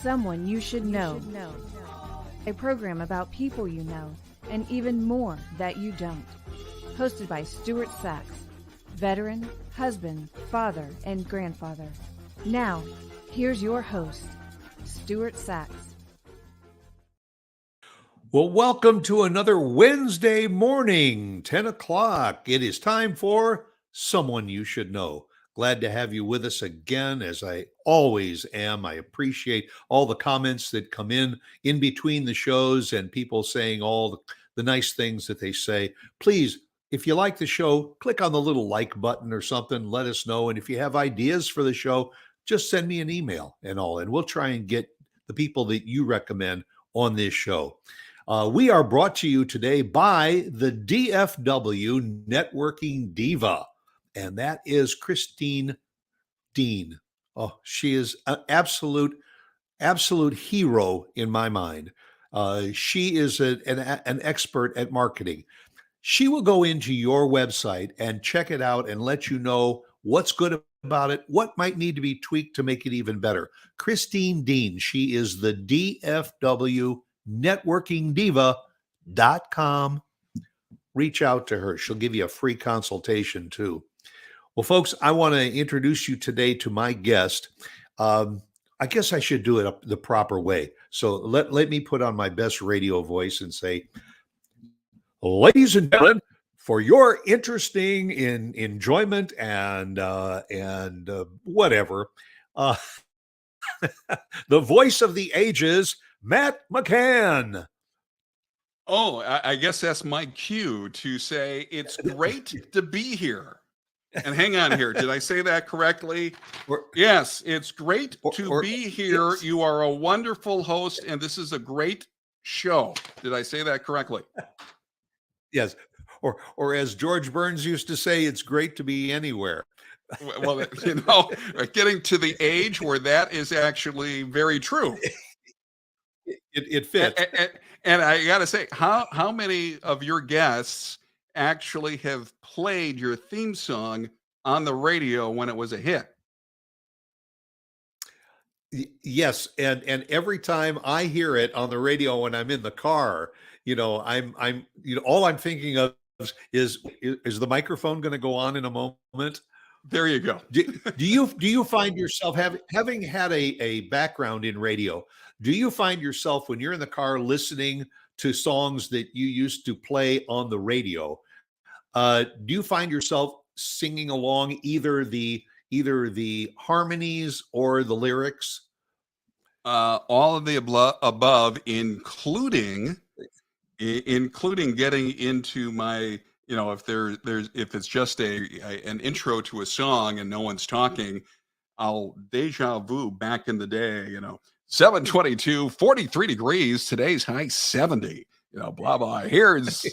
Someone You Should Know. A program about people you know and even more that you don't. Hosted by Stuart Sax, veteran, husband, father, and grandfather. Now, here's your host, Stuart Sax. Well, welcome to another Wednesday morning, 10 o'clock. It is time for Someone You Should Know. Glad to have you with us again, as I always am. I appreciate all the comments that come in between the shows and people saying all the nice things that they say. Please, if you like the show, click on the little like button or something. Let us know. And if you have ideas for the show, just send me an email and we'll try and get the people that you recommend on this show. We are brought to you today by the DFW Networking Diva, and that is Christine Dean. Oh, she is an absolute hero in my mind. She is an expert at marketing. She will go into your website and check it out and let you know what's good about it, what might need to be tweaked to make it even better. Christine Dean, she is the DFW networkingdiva.com. Reach out to her. She'll give you a free consultation too. Well, folks, I want to introduce you today to my guest. I guess I should do it the proper way. So let me put on my best radio voice and say, ladies and gentlemen, for your interesting enjoyment and whatever, the voice of the ages, Matt McCann. Oh, I guess that's my cue to say it's great to be here. And hang on here. Did I say that correctly? Yes, it's great to be here. Yes. You are a wonderful host, and this is a great show. Did I say that correctly? Yes. Or as George Burns used to say, it's great to be anywhere. Well, getting to the age where that is actually very true. It fits. And I got to say, how many of your guests actually have played your theme song on the radio when it was a hit? Yes, and every time I hear it on the radio when I'm in the car, I'm all I'm thinking of is the microphone going to go on in a moment? There you go. Do you find yourself having had a background in radio? Do you find yourself when you're in the car listening to songs that you used to play on the radio? Do you find yourself singing along either the harmonies or the lyrics? All of the above, including getting into my, if it's just an intro to a song and no one's talking, I'll deja vu back in the day, 722, 43 degrees, today's high 70, blah, blah. Here's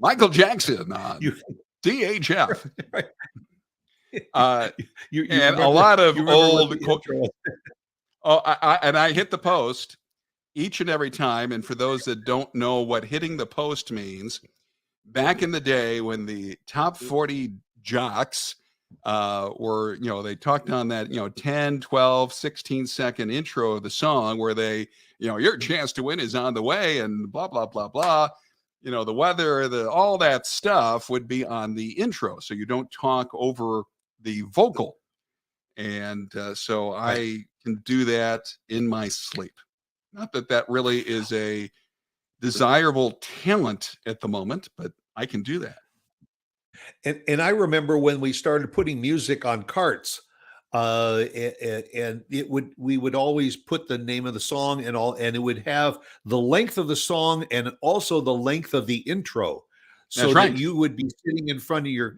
Michael Jackson on DHF. And a lot of old. I hit the post each and every time. And for those that don't know what hitting the post means, back in the day when the top 40 jocks were, they talked on that, 10, 12, 16-second intro of the song where they, your chance to win is on the way and blah, blah, blah, blah. The weather, all that stuff would be on the intro. So you don't talk over the vocal. And so I can do that in my sleep. Not that really is a desirable talent at the moment, but I can do that. And I remember when we started putting music on carts, and we would always put the name of the song and it would have the length of the song and also the length of the intro. So That's right. That you would be sitting in front of your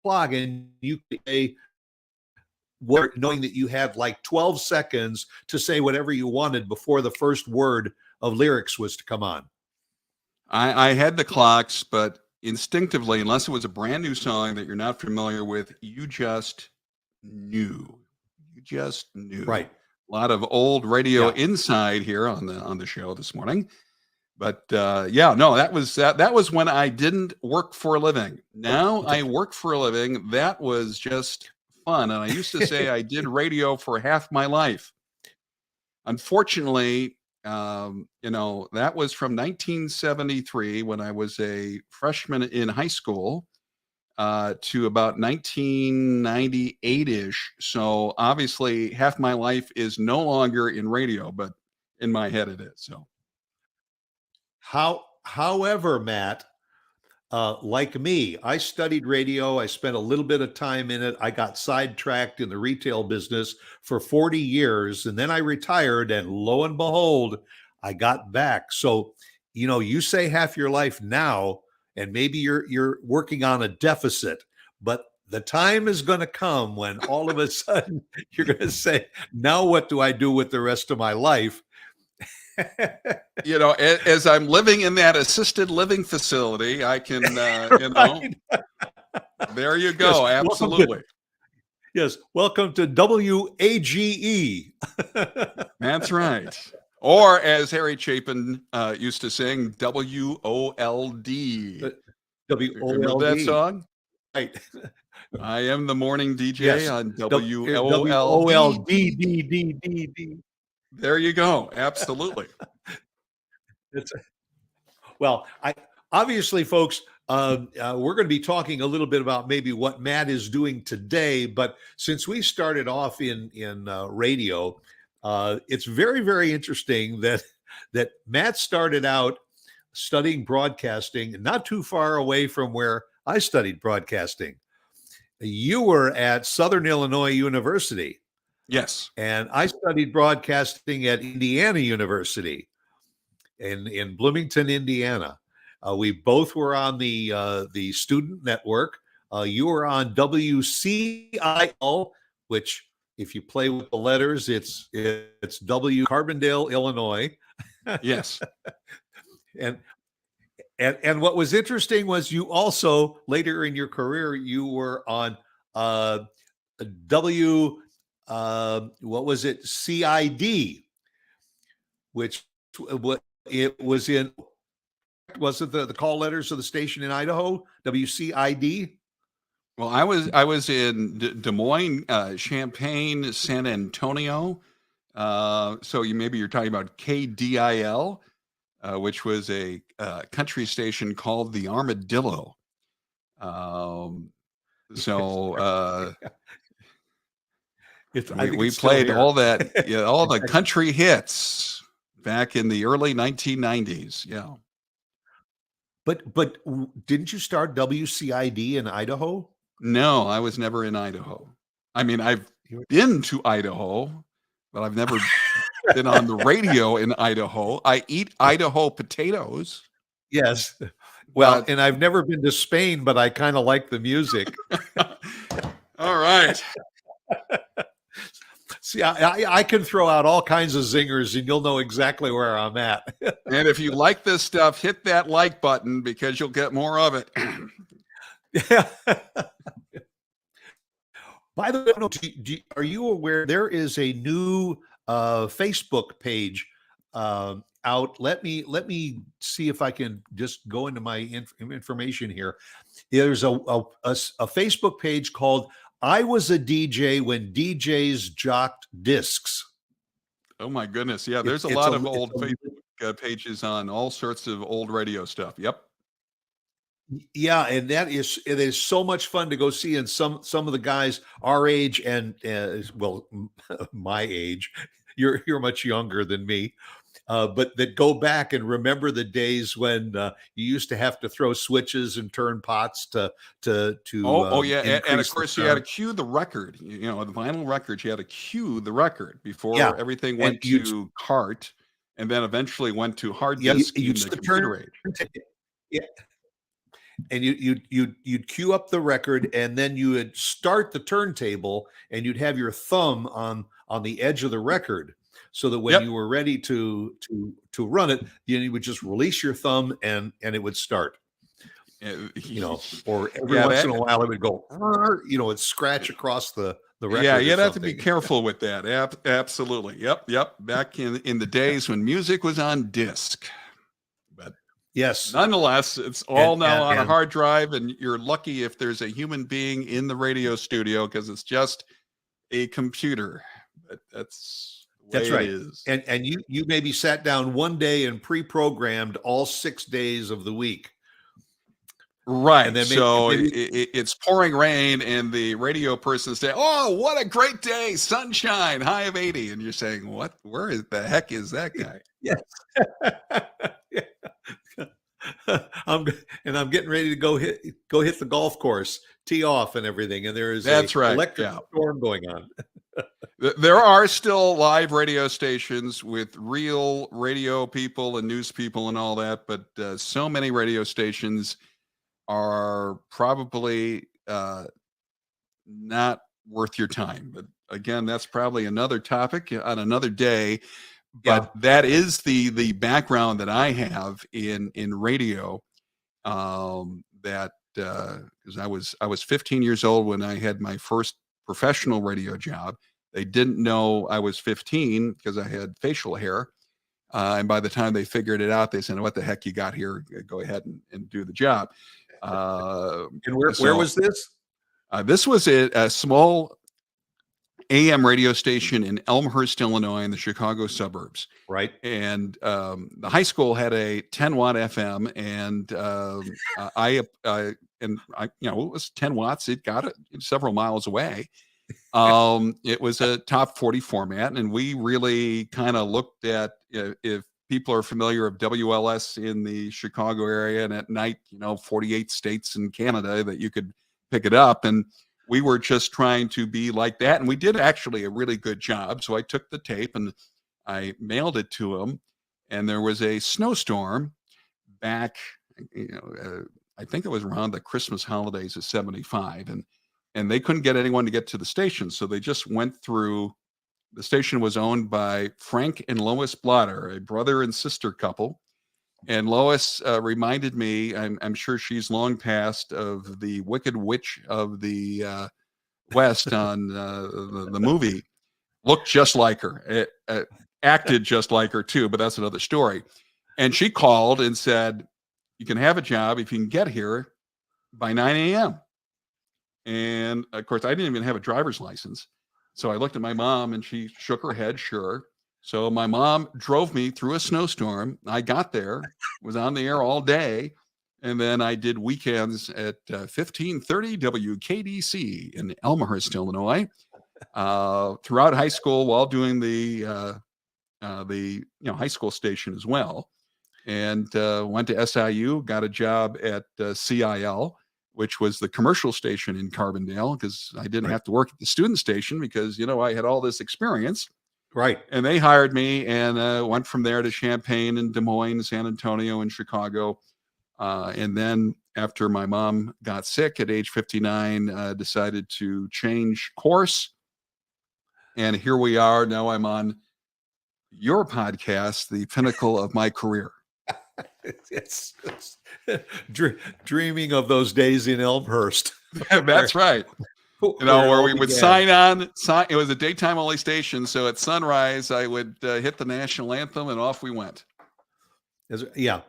clock and you could say, knowing that you had like 12 seconds to say whatever you wanted before the first word of lyrics was to come on. I had the clocks, but instinctively, unless it was a brand new song that you're not familiar with, you just knew. Right. A lot of old radio inside here on the show this morning. But that was when I didn't work for a living. Now I work for a living. That was just fun. And I used to say I did radio for half my life. Unfortunately, that was from 1973 when I was a freshman in high school to about 1998-ish. So obviously half my life is no longer in radio, but in my head it is. So However, Matt, like me, I studied radio. I spent a little bit of time in it. I got sidetracked in the retail business for 40 years, and then I retired. And lo and behold, I got back. So, you say half your life now, and maybe you're working on a deficit, but the time is going to come when all of a sudden you're going to say, "Now what do I do with the rest of my life?" as I'm living in that assisted living facility, I can, Right. there you Yes. go. Absolutely. Yes. Welcome to WAGE. That's right. Or as Harry Chapin used to sing, WOLD. Remember that WOLD. song? Right. I am the morning DJ Yes. on WOLD. WOLD. D. There you go. Absolutely. It's Well, obviously, folks, we're going to be talking a little bit about maybe what Matt is doing today. But since we started off in radio, it's very, very interesting that Matt started out studying broadcasting not too far away from where I studied broadcasting. You were at Southern Illinois University, Yes. and I studied broadcasting at Indiana University in Bloomington, Indiana. We both were on the student network. You were on WCIL, which, if you play with the letters, it's W Carbondale, Illinois. Yes. And what was interesting was you also later in your career you were on W what was it, CID, which what it was in, was it the call letters of the station in Idaho, WCID? Well, I was in Des Moines, Champaign, San Antonio. So you're talking about KDIL, which was a country station called the Armadillo. So we played all that, all the country hits back in the early 1990s. Yeah. But didn't you start WCID in Idaho? No, I was never in Idaho. I mean, I've been to Idaho, but I've never been on the radio in Idaho. I eat Idaho potatoes. Yes. Well, and I've never been to Spain, but I kind of like the music. All right. See, I can throw out all kinds of zingers and you'll know exactly where I'm at. And if you like this stuff, hit that like button because you'll get more of it. Yeah. By the way, are you aware there is a new Facebook page out? Let me see if I can just go into my information here. There's a Facebook page called "I Was a DJ When DJs Jocked Discs." Oh my goodness! Yeah, there's a lot of old Facebook pages on all sorts of old radio stuff. Yep. Yeah, and it is so much fun to go see. And some of the guys our age and well, my age, you're much younger than me, but that go back and remember the days when you used to have to throw switches and turn pots to yeah, and of course you had to cue the record. The vinyl record, you had to cue the record before everything went to cart, and then eventually went to hard disk in the computer age. Yeah. And you'd cue up the record, and then you would start the turntable, and you'd have your thumb on the edge of the record, so that when you were ready to run it, you would just release your thumb and it would start. Or every once in a while it would go, it'd scratch across the record. Yeah, you'd have to be careful with that. Absolutely. Yep. Back in the days when music was on disc. Yes. Nonetheless, it's all now on a hard drive, and you're lucky if there's a human being in the radio studio because it's just a computer. But that's That's way it right. is. And you maybe sat down one day and pre-programmed all 6 days of the week. And Right. then So maybe it's pouring rain, and the radio person say, "Oh, what a great day! Sunshine, high of 80." And you're saying, "What? Where is the heck is that guy?" yes. I'm I'm getting ready to go hit the golf course, tee off and everything, and there is a That's right. electric Yeah. storm going on. There are still live radio stations with real radio people and news people and all that, but so many radio stations are probably not worth your time. But again, that's probably another topic on another day. Yeah. But that is the background that I have in radio. That because I was 15 years old when I had my first professional radio job. They didn't know I was 15 because I had facial hair. And by the time they figured it out, they said, "What the heck you got here? Go ahead and do the job." And where was this? This was a small AM radio station in Elmhurst, Illinois, in the Chicago suburbs. Right. And the high school had a 10-watt FM, and it was 10 watts. It got it several miles away. It was a top 40 format, and we really kind of looked at if people are familiar of WLS in the Chicago area, and at night, 48 states in Canada that you could pick it up. And we were just trying to be like that. And we did actually a really good job. So I took the tape and I mailed it to them. And there was a snowstorm back, I think it was around the Christmas holidays of 75. And they couldn't get anyone to get to the station. So they just went through. The station was owned by Frank and Lois Blotter, a brother and sister couple. And Lois reminded me, I'm sure she's long past, of the Wicked Witch of the West on the movie. Looked just like her. Acted just like her too, but that's another story. And she called and said, "You can have a job if you can get here by 9 a.m." And of course, I didn't even have a driver's license. So I looked at my mom and she shook her head, sure. So my mom drove me through a snowstorm. I got there, was on the air all day. And then I did weekends at 1530 WKDC in Elmhurst, Illinois, throughout high school while doing the high school station as well. And went to SIU, got a job at CIL, which was the commercial station in Carbondale, because I didn't have to work at the student station because, I had all this experience. Right. And they hired me and went from there to Champaign and Des Moines, San Antonio, and Chicago. And then after my mom got sick at age 59, decided to change course. And here we are. Now I'm on your podcast, the pinnacle of my career. It's dreaming of those days in Elmhurst. That's right. Where we would sign. It was a daytime only station. So at sunrise, I would hit the national anthem and off we went. Yeah.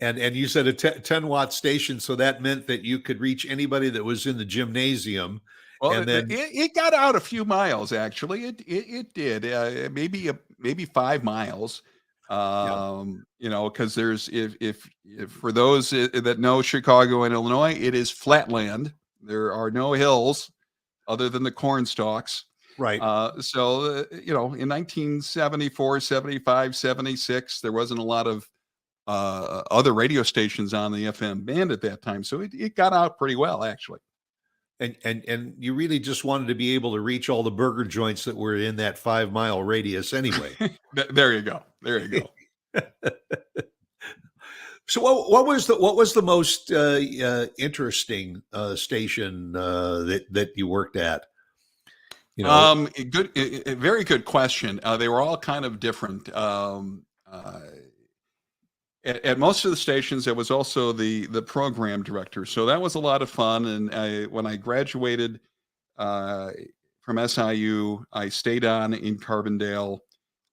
And you said a 10-watt station. So that meant that you could reach anybody that was in the gymnasium. Well, and then it got out a few miles, actually. It did. Maybe 5 miles. Because there's if for those that know Chicago and Illinois, it is flatland. There are no hills other than the corn stalks. Right. So in 1974, 75, 76, there wasn't a lot of other radio stations on the FM band at that time. So it got out pretty well, actually. And you really just wanted to be able to reach all the burger joints that were in that 5-mile radius anyway. There you go. So what was the most interesting station that you worked at? Very good question. They were all kind of different. At most of the stations, there was also the program director. So that was a lot of fun. And when I graduated from SIU, I stayed on in Carbondale.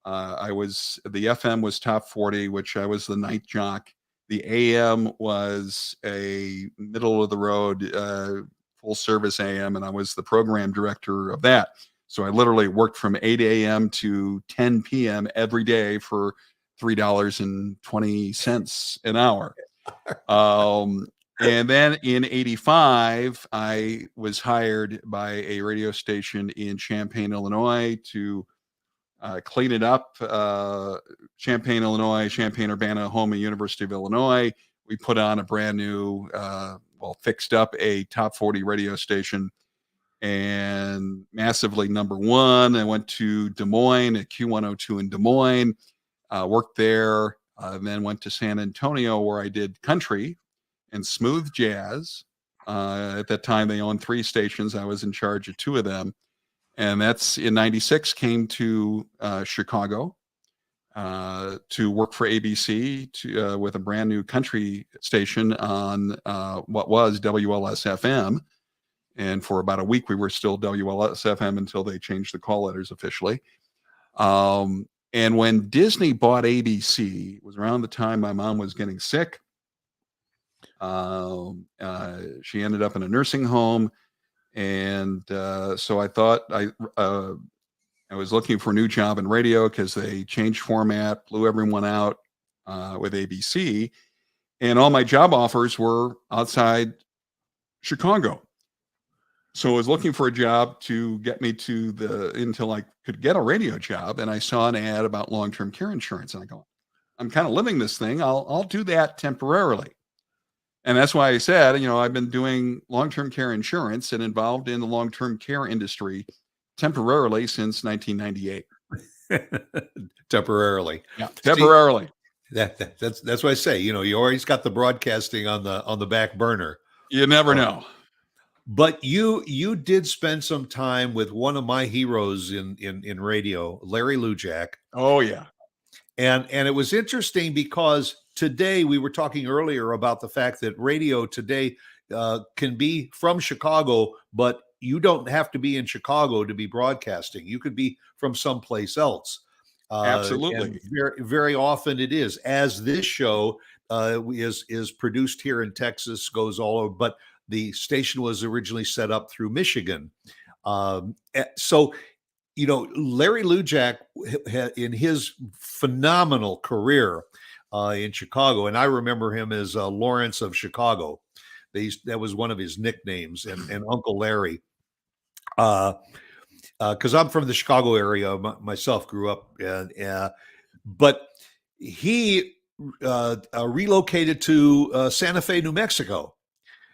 The FM was top 40, which I was the night jock. The AM was a middle of the road, full service AM, and I was the program director of that. So I literally worked from 8 a.m. to 10 p.m. every day for $3.20 an hour. And then in 85, I was hired by a radio station in Champaign, Illinois to clean it up. Champaign, Illinois, Champaign-Urbana, home of University of Illinois. We put on a brand new, fixed up a top 40 radio station and massively number one. I went to Des Moines at Q102 in Des Moines, worked there, and then went to San Antonio where I did country and smooth jazz. At that time, they owned 3 stations. I was in charge of 2 of them. And that's in 96, came to Chicago to work for ABC with a brand new country station on what was WLS-FM. And for about a week, we were still WLS-FM until they changed the call letters officially. And when Disney bought ABC, it was around the time my mom was getting sick. She ended up in a nursing home. And so I thought I was looking for a new job in radio because they changed format, blew everyone out with ABC. And all my job offers were outside Chicago. So I was looking for a job to get me until I could get a radio job. And I saw an ad about long-term care insurance. And I go, I'm kind of living this thing. I'll do that temporarily. And that's why I said, I've been doing long-term care insurance and involved in the long-term care industry temporarily since 1998. Temporarily. Yeah, temporarily. That's what I say. You always got the broadcasting on the back burner. You never know. But you did spend some time with one of my heroes in radio, Larry Lujak. Oh yeah. And it was interesting because today we were talking earlier about the fact that radio today can be from Chicago, but you don't have to be in Chicago to be broadcasting. You could be from someplace else. Absolutely. Very, very often it is. As this show is produced here in Texas, goes all over, but the station was originally set up through Michigan. So, Larry Lujak in his phenomenal career in Chicago, and I remember him as Lawrence of Chicago. That was one of his nicknames, and Uncle Larry. Because I'm from the Chicago area myself, grew up, but he relocated to Santa Fe, New Mexico.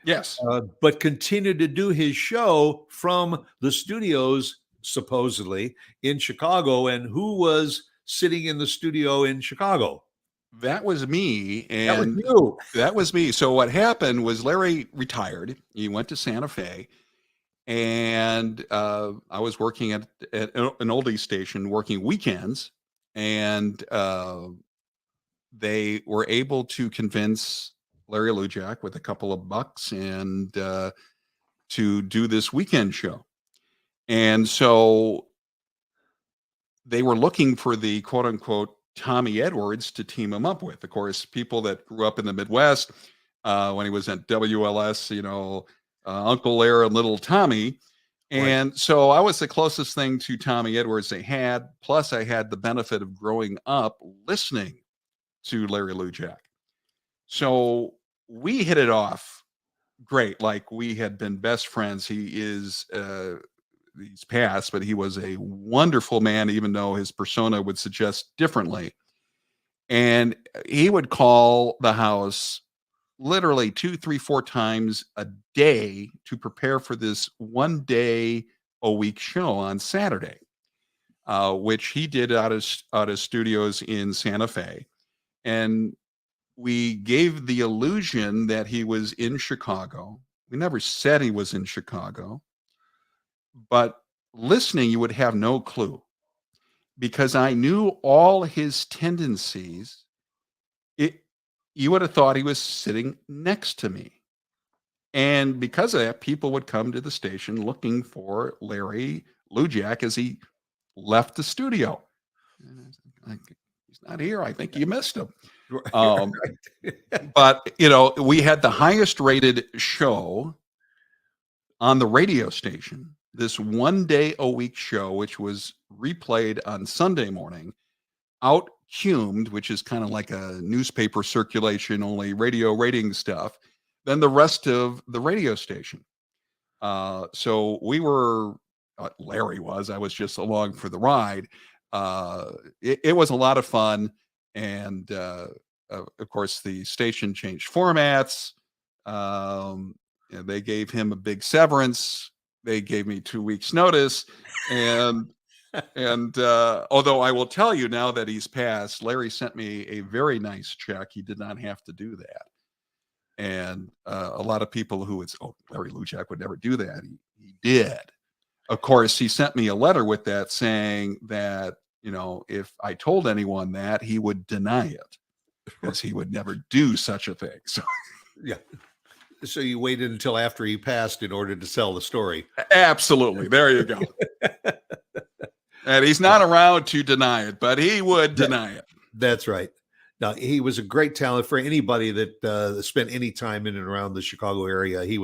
Yes. But continued to do his show from the studios, supposedly, in Chicago. And who was sitting in the studio in Chicago? That was me. And that was you. That was me. So what happened was Larry retired. He went to Santa Fe. And I was working at an oldies station, working weekends. And they were able to convince Larry Lujak with a couple of bucks and to do this weekend show. And so they were looking for the quote unquote Tommy Edwards to team him up with. Of course, people that grew up in the Midwest when he was at WLS, Uncle Larry and Little Tommy. And right. So I was the closest thing to Tommy Edwards they had. Plus I had the benefit of growing up listening to Larry Lujak. So we hit it off great. Like we had been best friends. He's passed, but he was a wonderful man, even though his persona would suggest differently. And he would call the house literally 2, 3, 4 times a day to prepare for this 1 day a week show on Saturday, which he did out of studios in Santa Fe. And we gave the illusion that he was in Chicago. We never said he was in Chicago, but listening, you would have no clue because I knew all his tendencies. You would have thought he was sitting next to me. And because of that, people would come to the station looking for Larry Lujak as he left the studio. He's not here. I think you missed him. But, we had the highest rated show on the radio station this 1 day a week show, which was replayed on Sunday morning, out cumed, which is kind of like a newspaper circulation, only radio rating stuff, than the rest of the radio station. So we were, Larry was, I was just along for the ride. It was a lot of fun. And of course, the station changed formats. And they gave him a big severance. They gave me 2 weeks notice. And although I will tell you, now that he's passed, Larry sent me a very nice check. He did not have to do that. And a lot of people who would say, oh, Larry Luchak would never do that. He did. Of course, he sent me a letter with that saying that, if I told anyone that, he would deny it, because he would never do such a thing. So, Yeah. So you waited until after he passed in order to sell the story. Absolutely. There you go. And he's not around to deny it, but he would deny it. That's right. Now, he was a great talent for anybody that spent any time in and around the Chicago area. He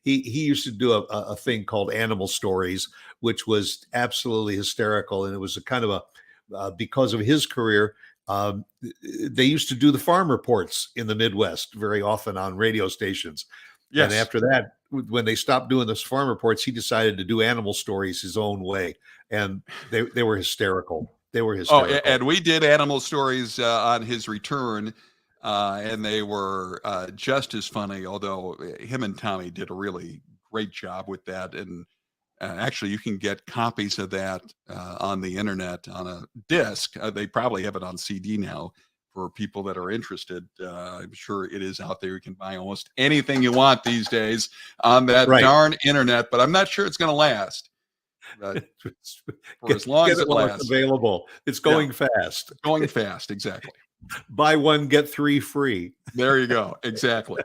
used to do a thing called Animal Stories, which was absolutely hysterical. And it was a kind of because of his career, they used to do the farm reports in the Midwest very often on radio stations. Yes. And after that, when they stopped doing those farm reports, he decided to do animal stories his own way. And they were hysterical. They were hysterical. Oh, and we did animal stories on his return, and they were just as funny, although him and Tommy did a really great job with that. And actually, you can get copies of that on the internet on a disc. They probably have it on CD now for people that are interested. I'm sure it is out there. You can buy almost anything you want these days on that darn internet, but I'm not sure it's going to last. But for as long as it lasts, available. It's going fast. Going fast, exactly. Buy one, get 3 free. There you go. Exactly.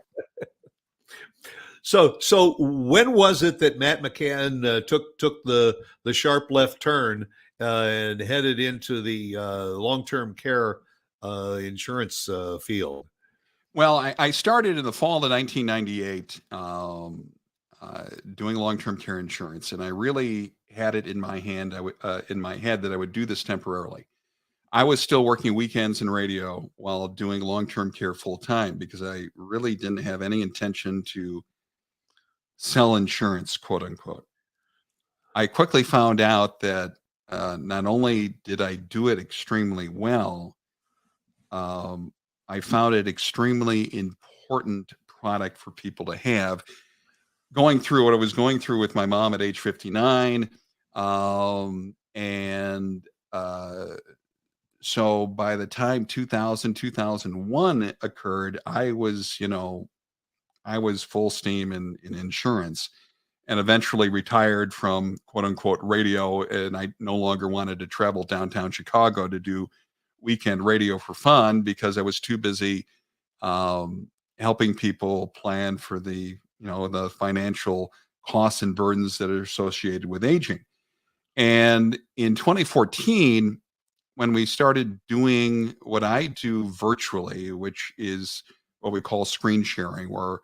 So when was it that Matt McCann took the sharp left turn and headed into the long-term care insurance field? Well, I started in the fall of 1998 doing long-term care insurance, and I really had it in my head that I would do this temporarily. I was still working weekends in radio while doing long-term care full-time, because I really didn't have any intention to sell insurance, quote unquote. I quickly found out that not only did I do it extremely well, I found it extremely important product for people to have. Going through what I was going through with my mom at age 59. So by the time 2001 occurred, I was full steam in insurance, and eventually retired from quote unquote radio. And I no longer wanted to travel downtown Chicago to do weekend radio for fun, because I was too busy helping people plan for the financial costs and burdens that are associated with aging. And in 2014, when we started doing what I do virtually, which is what we call screen sharing, where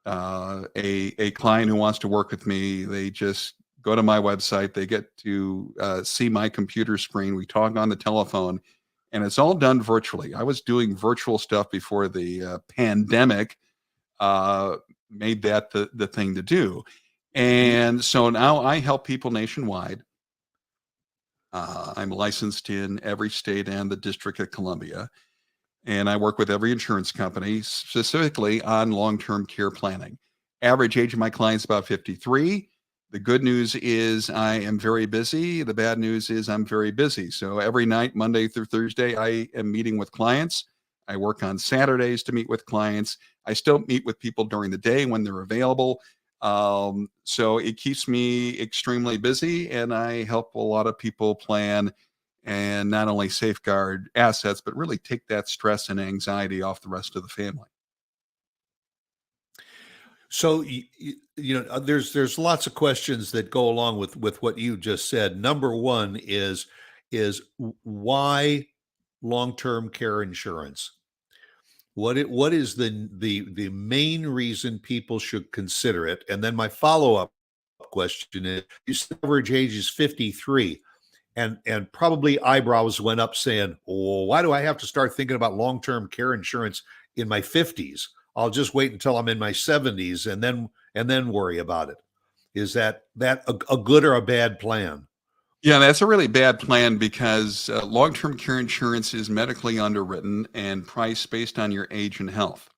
a client who wants to work with me, they just go to my website, they get to see my computer screen, we talk on the telephone, and it's all done virtually. I was doing virtual stuff before the pandemic made that the thing to do. And so now I help people nationwide. I'm licensed in every state and the District of Columbia. And I work with every insurance company specifically on long-term care planning. Average age of my clients about 53. The good news is I am very busy. The bad news is I'm very busy. So every night, Monday through Thursday, I am meeting with clients. I work on Saturdays to meet with clients. I still meet with people during the day when they're available. So it keeps me extremely busy, and I help a lot of people plan and not only safeguard assets, but really take that stress and anxiety off the rest of the family. So, there's lots of questions that go along with what you just said. Number one is why long-term care insurance? What is the main reason people should consider it? And then my follow-up follow-up question is, you said average age is 53, and probably eyebrows went up saying, "Oh, why do I have to start thinking about long-term care insurance in my 50s? I'll just wait until I'm in my 70s and then worry about it." Is that a good or a bad plan? Yeah, that's a really bad plan because long-term care insurance is medically underwritten and priced based on your age and health.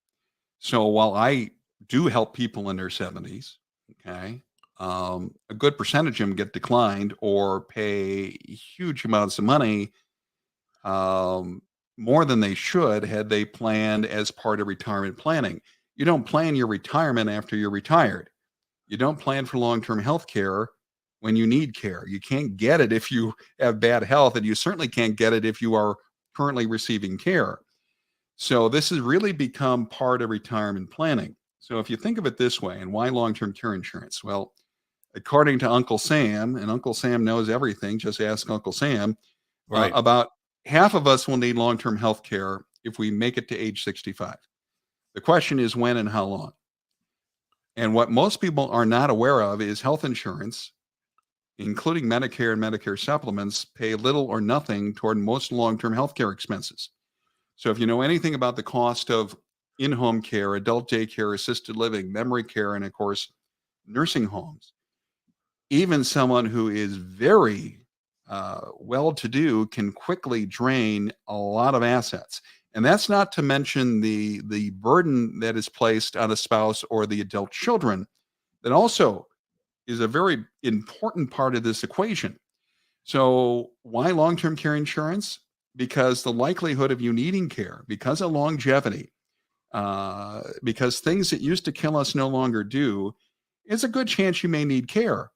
So while I do help people in their 70s, okay, a good percentage of them get declined or pay huge amounts of money, um, more than they should had they planned as part of retirement planning. You don't plan your retirement after you're retired. You don't plan for long-term health care when you need care. You can't get it if you have bad health, and you certainly can't get it if you are currently receiving care. So this has really become part of retirement planning. So if you think of it this way, and why long-term care insurance? Well, according to Uncle Sam, and Uncle Sam knows everything, just ask Uncle Sam, Right. about half of us will need long-term health care if we make it to age 65. The question is when and how long. And what most people are not aware of is health insurance, including Medicare and Medicare supplements, pay little or nothing toward most long-term healthcare expenses. So if you know anything about the cost of in-home care, adult daycare, assisted living, memory care, and of course, nursing homes, even someone who is very well-to-do can quickly drain a lot of assets. And that's not to mention the burden that is placed on a spouse or the adult children that also is a very important part of this equation. So, why long term care insurance? Because the likelihood of you needing care, because of longevity, because things that used to kill us no longer do, is a good chance you may need care.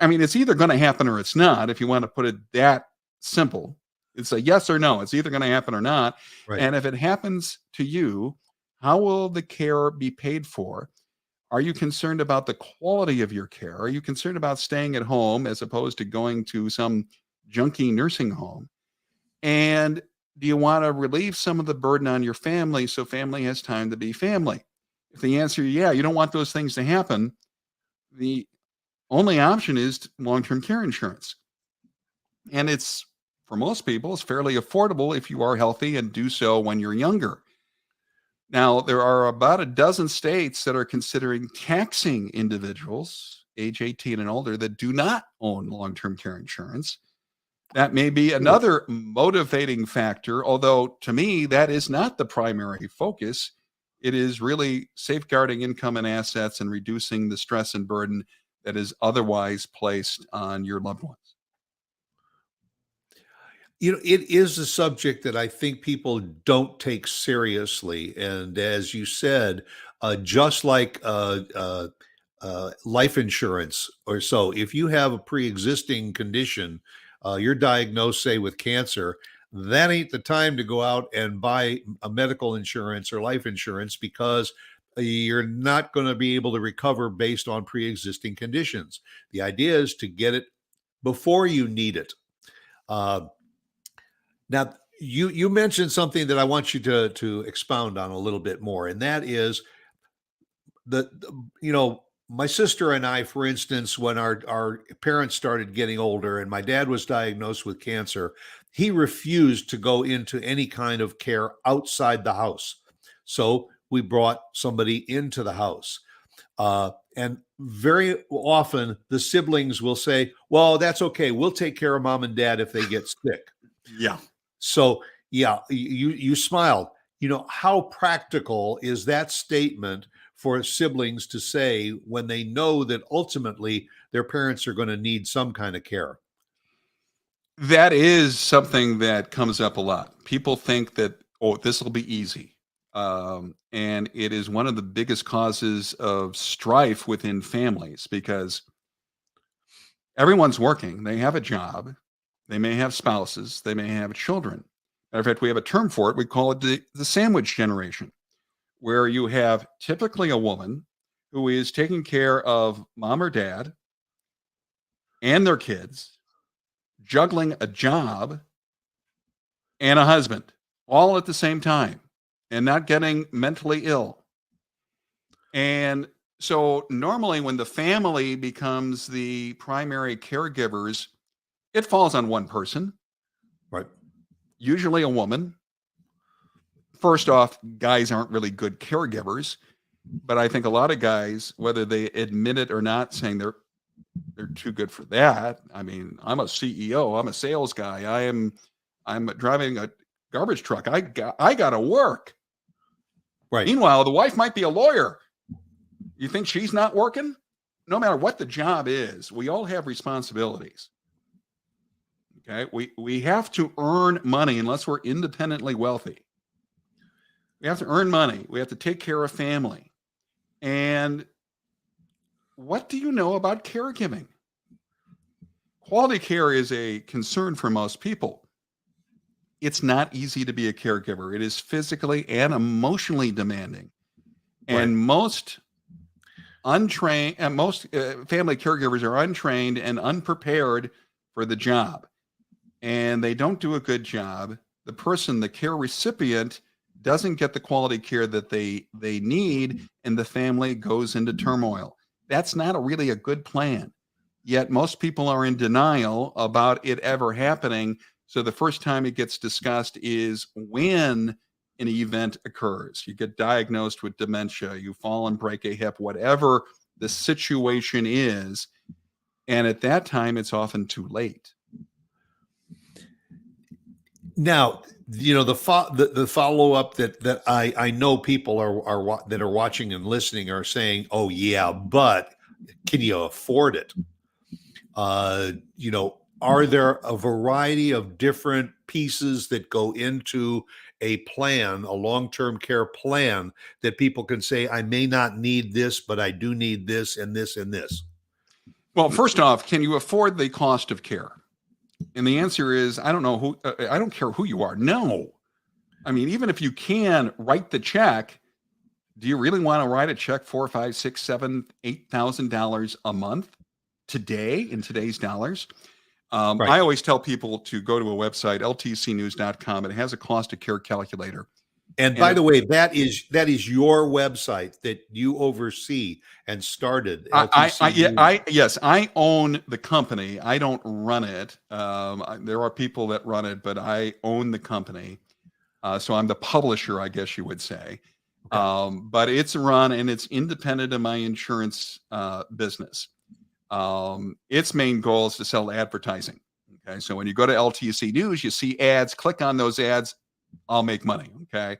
I mean, it's either going to happen or it's not, if you want to put it that simple. It's a yes or no. It's either going to happen or not. Right. And if it happens to you, how will the care be paid for? Are you concerned about the quality of your care? Are you concerned about staying at home as opposed to going to some junky nursing home? And do you want to relieve some of the burden on your family so family has time to be family? If the answer is yeah, you don't want those things to happen, the only option is long-term care insurance. And it's, for most people, it's fairly affordable if you are healthy and do so when you're younger. Now, there are about a dozen states that are considering taxing individuals age 18 and older that do not own long-term care insurance. That may be Sure. another motivating factor, although to me, that is not the primary focus. It is really safeguarding income and assets and reducing the stress and burden that is otherwise placed on your loved ones. It is a subject that I think people don't take seriously. And as you said, just like life insurance or so, if you have a pre-existing condition, you're diagnosed, say, with cancer, that ain't the time to go out and buy a medical insurance or life insurance because you're not going to be able to recover based on pre-existing conditions. The idea is to get it before you need it. Uh, Now, you mentioned something that I want you to expound on a little bit more, and that is my sister and I, for instance, when our parents started getting older, and my dad was diagnosed with cancer, he refused to go into any kind of care outside the house. So we brought somebody into the house. And very often the siblings will say, "Well, that's okay. We'll take care of mom and dad if they get sick." Yeah. So, yeah, you smiled. How practical is that statement for siblings to say when they know that ultimately their parents are going to need some kind of care? That is something that comes up a lot. People think that, oh, this will be easy. And it is one of the biggest causes of strife within families because everyone's working. They have a job. They may have spouses. They may have children. Matter of fact, we have a term for it. We call it the sandwich generation, where you have typically a woman who is taking care of mom or dad and their kids, juggling a job and a husband all at the same time and not getting mentally ill. And So normally when the family becomes the primary caregivers, it falls on one person, Right. usually a woman. First off, guys aren't really good caregivers, but I think a lot of guys, whether they admit it or not, saying they're too good for that. I mean, I'm a CEO, I'm a sales guy, I'm driving a garbage truck. I got to work. Right. Meanwhile, the wife might be a lawyer. You think she's not working? No matter what the job is, we all have responsibilities. Okay, we have to earn money unless we're independently wealthy. We have to earn money. We have to take care of family. And what do you know about caregiving? Quality care is a concern for most people. It's not easy to be a caregiver. It is physically and emotionally demanding. And Right. most untrained and most family caregivers are untrained and unprepared for the job. And they don't do a good job. The person, the care recipient, doesn't get the quality care that they need, and the family goes into turmoil. That's not really a good plan. Yet most people are in denial about it ever happening. So the first time it gets discussed is when an event occurs. You get diagnosed with dementia, you fall and break a hip, whatever the situation is. And at that time, it's often too late. Now, the follow up that I know people that are watching and listening are saying, "Oh yeah, but can you afford it?" Are there a variety of different pieces that go into a plan, a long-term care plan, that people can say, I may not need this, but I do need this and this and this? Well, first off, can you afford the cost of care? And the answer is, I don't know who, I don't care who you are. No. I mean, even if you can write the check, do you really want to write a check $4, $5, $6, $7, $8,000 a month today in today's dollars? Right. I always tell people to go to a website, ltcnews.com. It has a cost of care calculator. And by the way, that is your website that you oversee and started. Yes, I own the company. I don't run it. There are people that run it, but I own the company. So I'm the publisher, I guess you would say. Okay. But it's run and it's independent of my insurance business. Its main goal is to sell advertising. Okay, so when you go to LTC News, you see ads. Click on those ads. I'll make money. Okay,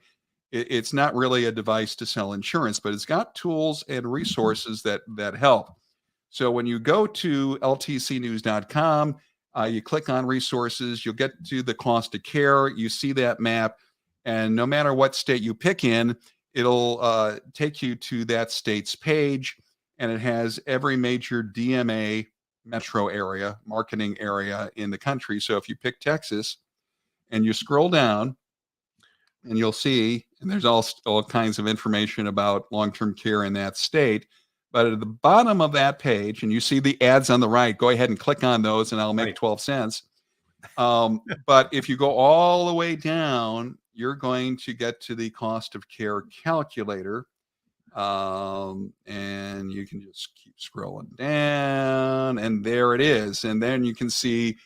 it's not really a device to sell insurance, but it's got tools and resources that help. So when you go to ltcnews.com, you click on resources, you'll get to the cost of care. You see that map, and no matter what state you pick in, it'll take you to that state's page, and it has every major DMA metro area, marketing area in the country. So if you pick Texas and you scroll down, and you'll see, and there's all kinds of information about long-term care in that state. But at the bottom of that page, and you see the ads on the right, go ahead and click on those, and I'll make 12 cents. But if you go all the way down, you're going to get to the cost of care calculator. And you can just keep scrolling down, and there it is. And then you can see,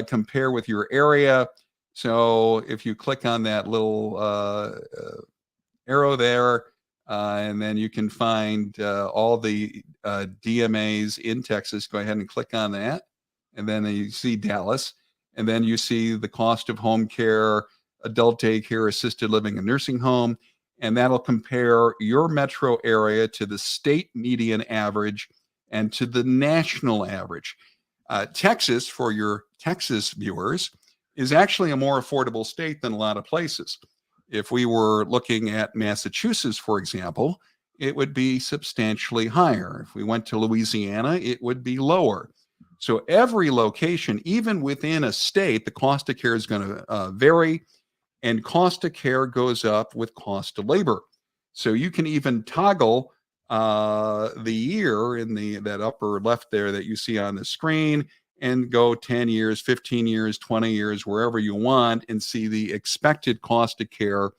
compare with your area. So if you click on that little arrow there, and then you can find all the DMAs in Texas, go ahead and click on that. And then you see Dallas. And then you see the cost of home care, adult daycare, assisted living, and nursing home. And that'll compare your metro area to the state median average and to the national average. Texas, for your Texas viewers, is actually a more affordable state than a lot of places. If we were looking at Massachusetts, for example, it would be substantially higher. If we went to Louisiana, it would be lower. So every location, even within a state, the cost of care is going to vary, and cost of care goes up with cost of labor. So you can even toggle the year in that upper left there that you see on the screen, and go 10 years, 15 years, 20 years, wherever you want, and see the expected cost of care,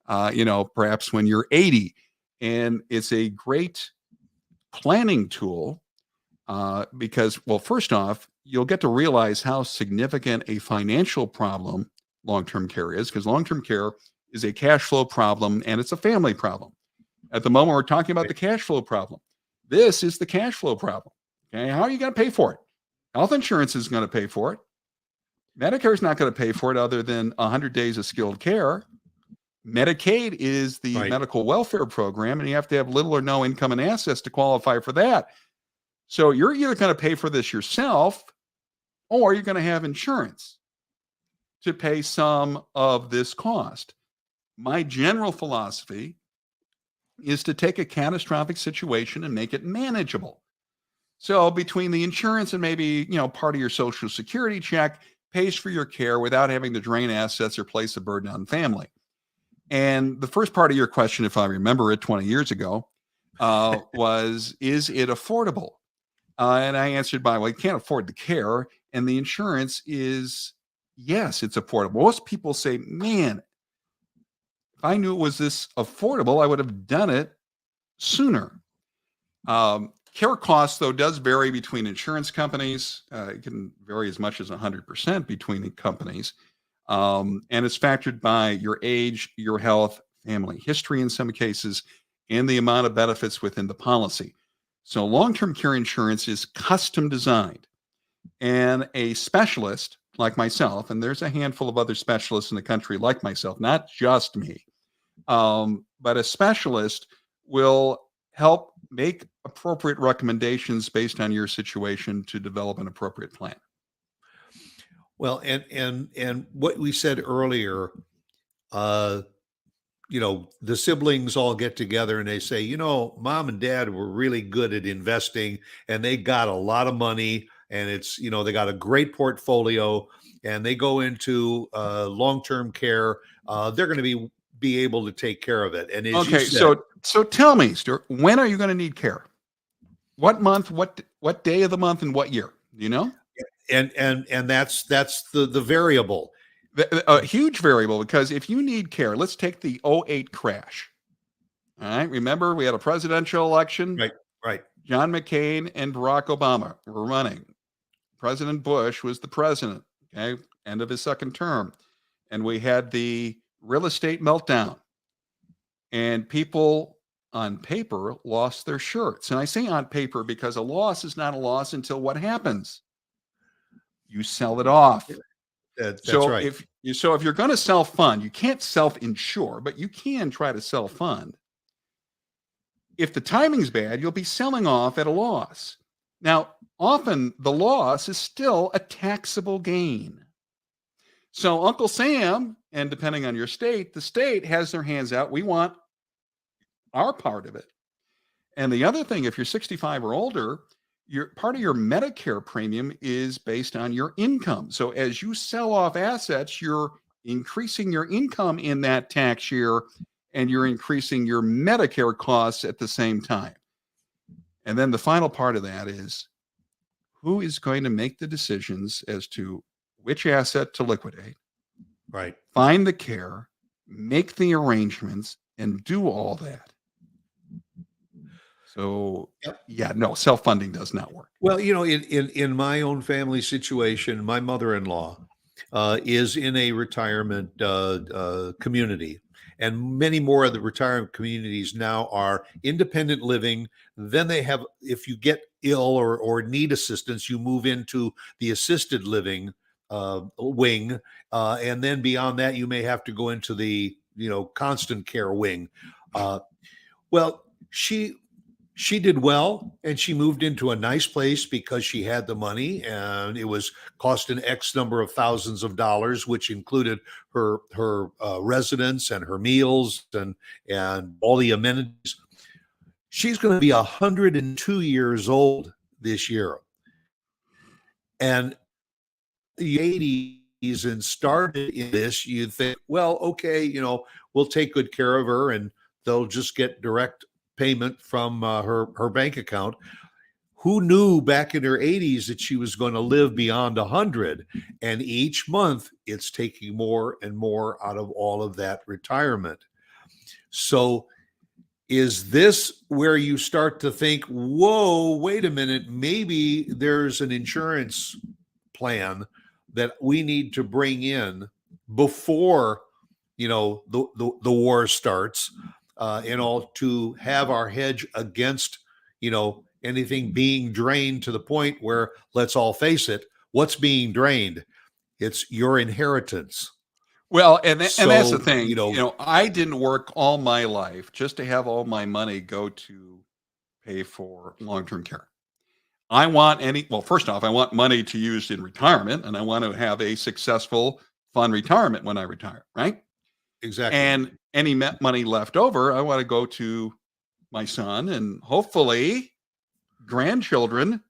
perhaps when you're 80. And it's a great planning tool because, well, first off, you'll get to realize how significant a financial problem long-term care is, because long-term care is a cash flow problem and it's a family problem. At the moment, we're talking about the cash flow problem. This is the cash flow problem. Okay, how are you going to pay for it? Health insurance is going to pay for it. Medicare is not going to pay for it other than 100 days of skilled care. Medicaid is the medical welfare program, and you have to have little or no income and assets to qualify for that. So you're either going to pay for this yourself, or you're going to have insurance to pay some of this cost. My general philosophy is to take a catastrophic situation and make it manageable. So between the insurance and maybe, part of your Social Security check pays for your care without having to drain assets or place a burden on family. And the first part of your question, if I remember it 20 years ago, was, is it affordable? And I answered by, well, you can't afford the care. And the insurance is, yes, it's affordable. Most people say, man, if I knew it was this affordable, I would have done it sooner. Care costs, though, does vary between insurance companies. It can vary as much as 100% between the companies. And it's factored by your age, your health, family history in some cases, and the amount of benefits within the policy. So long-term care insurance is custom designed. And a specialist like myself, and there's a handful of other specialists in the country like myself, not just me, but a specialist will help make appropriate recommendations based on your situation to develop an appropriate plan. Well, and what we said earlier, the siblings all get together and they say, mom and dad were really good at investing and they got a lot of money and it's, they got a great portfolio and they go into long-term care. They're going to be able to take care of it. And as you said, so tell me, Stuart, when are you going to need care? What month, what day of the month, and what year? Do you know? And that's the variable. A huge variable, because if you need care, let's take the 2008 crash. All right. Remember, we had a presidential election. Right. John McCain and Barack Obama were running. President Bush was the president. Okay. End of his second term. And we had the real estate meltdown. And people on paper lost their shirts. And I say on paper because a loss is not a loss until what happens? You sell it off. That's so right. If you're going to self-fund, you can't self-insure, but you can try to self-fund. If the timing's bad, you'll be selling off at a loss. Now, often the loss is still a taxable gain. So Uncle Sam, and depending on your state, the state has their hands out. We want our part of it. And the other thing, if you're 65 or older, part of your Medicare premium is based on your income. So as you sell off assets, you're increasing your income in that tax year and you're increasing your Medicare costs at the same time. And then the final part of that is, who is going to make the decisions as to which asset to liquidate, right? Find the care, make the arrangements, and do all that. So, self-funding does not work. Well, in my own family situation, my mother-in-law is in a retirement community, and many more of the retirement communities now are independent living. Then they have, if you get ill or need assistance, you move into the assisted living wing, and then beyond that, you may have to go into the constant care wing. Well, she did well, and she moved into a nice place because she had the money, and it was costing X number of thousands of dollars, which included her residence and her meals and all the amenities. She's going to be 102 years old this year, and the 80s and started in this. You'd think, well, okay, we'll take good care of her, and they'll just get direct payment from her bank account. Who knew back in her 80s that she was going to live beyond 100? And each month it's taking more and more out of all of that retirement. So is this where you start to think, whoa, wait a minute, maybe there's an insurance plan that we need to bring in before, the war starts, to have our hedge against, anything being drained, to the point where, let's all face it, what's being drained? It's your inheritance. Well, and that's the So, thing. I didn't work all my life just to have all my money go to pay for long-term care. First off, I want money to use in retirement, and I want to have a successful, fun retirement when I retire, right? exactly. And any money left over, I want to go to my son and hopefully grandchildren.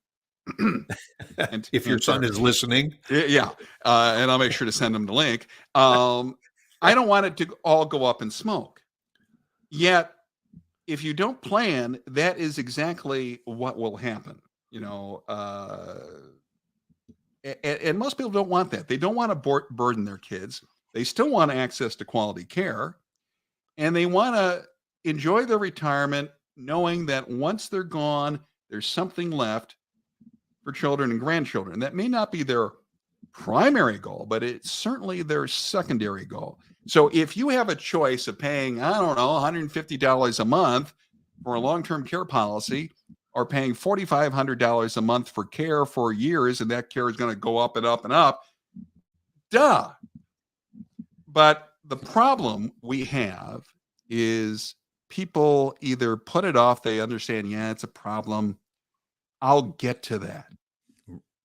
If your son is listening. Yeah. And I'll make sure to send them the link. I don't want it to all go up in smoke. Yet, if you don't plan, that is exactly what will happen. And most people don't want that. They don't want to burden their kids. They still want access to quality care, and they want to enjoy their retirement knowing that once they're gone, there's something left for children and grandchildren. That may not be their primary goal, but it's certainly their secondary goal. So if you have a choice of paying, I don't know, $150 a month for a long-term care policy, or paying $4,500 a month for care for years, and that care is going to go up and up and up, duh. But the problem we have is people either put it off, they understand, yeah, it's a problem, I'll get to that.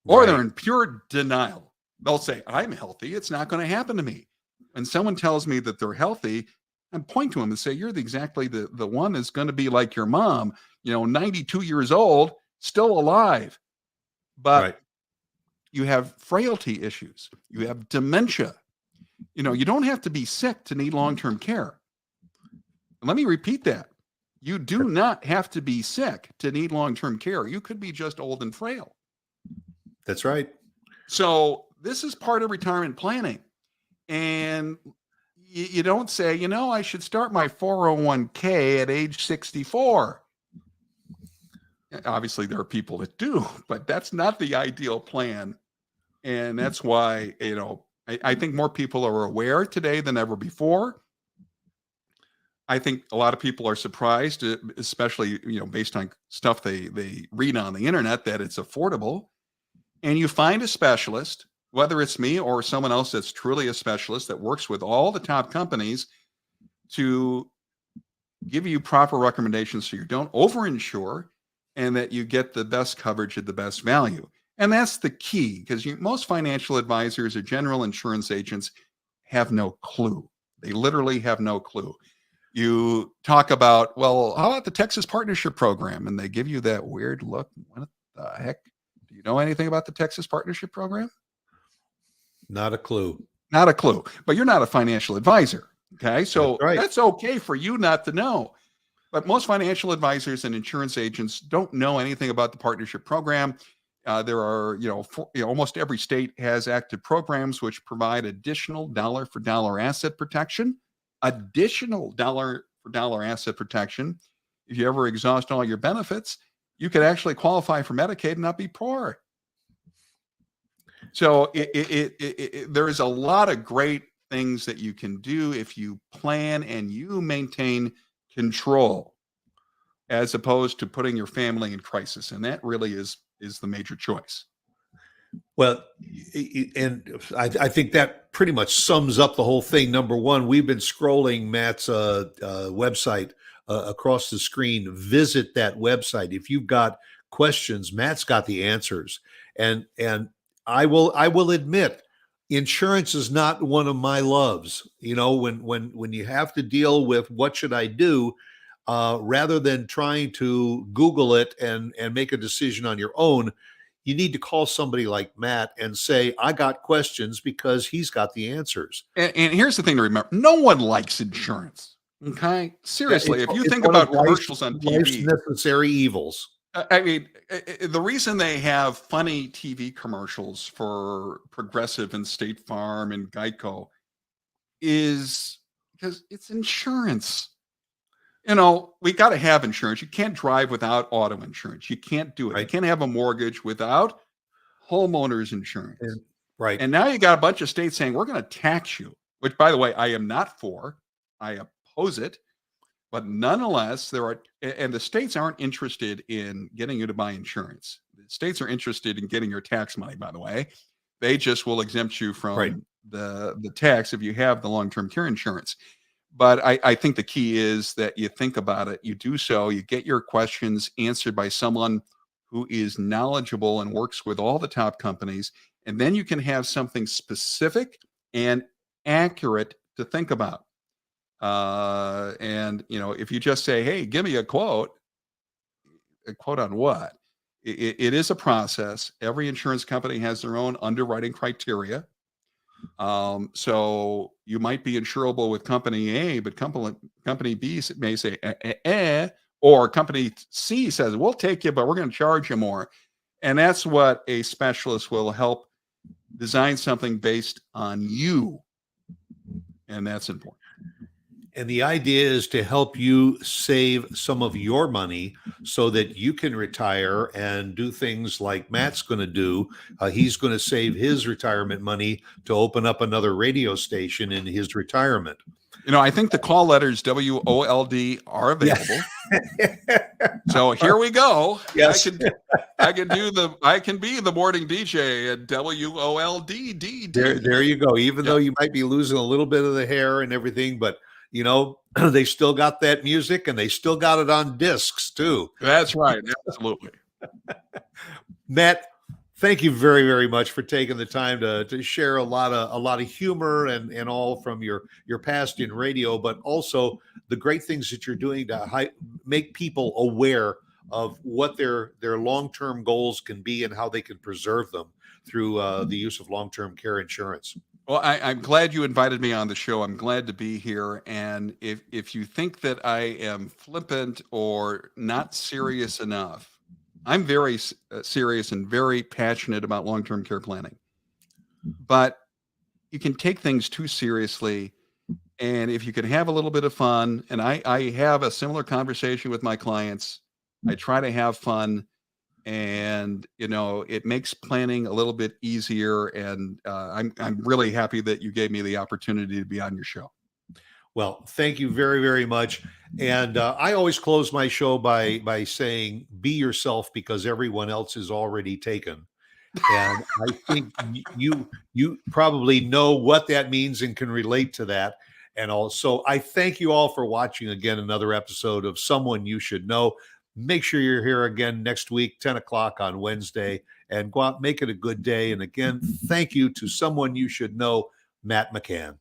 Or they're in pure denial. They'll say, I'm healthy, it's not going to happen to me. When someone tells me that they're healthy, I point to them and say, you're exactly the one that's going to be like your mom, 92 years old, still alive. But you have frailty issues. You have dementia. You don't have to be sick to need long-term care. And let me repeat that. You do not have to be sick to need long-term care. You could be just old and frail. That's right. So this is part of retirement planning. And you don't say, I should start my 401k at age 64. Obviously, there are people that do, but that's not the ideal plan. And that's why, I think more people are aware today than ever before. I think a lot of people are surprised, especially, based on stuff they read on the internet, that it's affordable. And you find a specialist, whether it's me or someone else that's truly a specialist that works with all the top companies, to give you proper recommendations so you don't overinsure and that you get the best coverage at the best value. And that's the key, because most financial advisors or general insurance agents have no clue. They literally have no clue. You talk about, well, how about the Texas Partnership Program? And they give you that weird look. What the heck? Do you know anything about the Texas Partnership Program? Not a clue. Not a clue. But you're not a financial advisor. Okay. So that's okay for you not to know. But most financial advisors and insurance agents don't know anything about the partnership program. There are, almost every state has active programs which provide additional dollar for dollar asset protection. Additional dollar for dollar asset protection. If you ever exhaust all your benefits, you could actually qualify for Medicaid and not be poor. So there is a lot of great things that you can do if you plan and you maintain control, as opposed to putting your family in crisis. And that really is the major choice. Well, and I think that pretty much sums up the whole thing. Number one, we've been scrolling Matt's website across the screen. Visit that website. If you've got questions, Matt's got the answers. And I will admit, insurance is not one of my loves. When you have to deal with what should I do, rather than trying to Google it and make a decision on your own, you need to call somebody like Matt and say, I got questions, because he's got the answers. And here's the thing to remember. No one likes insurance. Okay. Seriously, if you think about commercials on TV, necessary evils. I mean, the reason they have funny TV commercials for Progressive and State Farm and Geico is because it's insurance. We got to have insurance. You can't drive without auto insurance. You can't do it. You Right. can't have a mortgage without homeowners insurance. And, right. And now you got a bunch of states saying, we're going to tax you, which, by the way, I am not for. I oppose it. But nonetheless, and the states aren't interested in getting you to buy insurance. The states are interested in getting your tax money, by the way. They just will exempt you from Right. the tax if you have the long-term care insurance. But I think the key is that you think about it, you do so, you get your questions answered by someone who is knowledgeable and works with all the top companies, and then you can have something specific and accurate to think about. And if you just say, hey, give me a quote on what? It is a process. Every insurance company has their own underwriting criteria. So you might be insurable with company A, but company B may say, or company C says, we'll take you, but we're going to charge you more. And that's what a specialist will help design something based on you. And that's important. And the idea is to help you save some of your money so that you can retire and do things like Matt's going to do. He's going to save his retirement money to open up another radio station in his retirement. I think the call letters WOLD are available. So here we go. Yes. I can be the morning DJ at WOLD. There you go. Even though you might be losing a little bit of the hair and everything, but they still got that music and they still got it on discs too. That's right. Absolutely. Matt, thank you very, very much for taking the time to share a lot of humor and all from your past in radio, but also the great things that you're doing to make people aware of what their long-term goals can be and how they can preserve them through the use of long-term care insurance. Well, I'm glad you invited me on the show. I'm glad to be here. And if you think that I am flippant or not serious enough, I'm very serious and very passionate about long-term care planning. But you can take things too seriously. And if you can have a little bit of fun, and I have a similar conversation with my clients, I try to have fun. And it makes planning a little bit easier, and I'm really happy that you gave me the opportunity to be on your show. Well, thank you very, very much. And I always close my show by saying, be yourself because everyone else is already taken. And I think you probably know what that means and can relate to that. And also, I thank you all for watching again another episode of Someone You Should Know. Make sure you're here again next week, 10 o'clock on Wednesday, and go out, make it a good day. And again, thank you to Someone You Should Know, Matt McCann.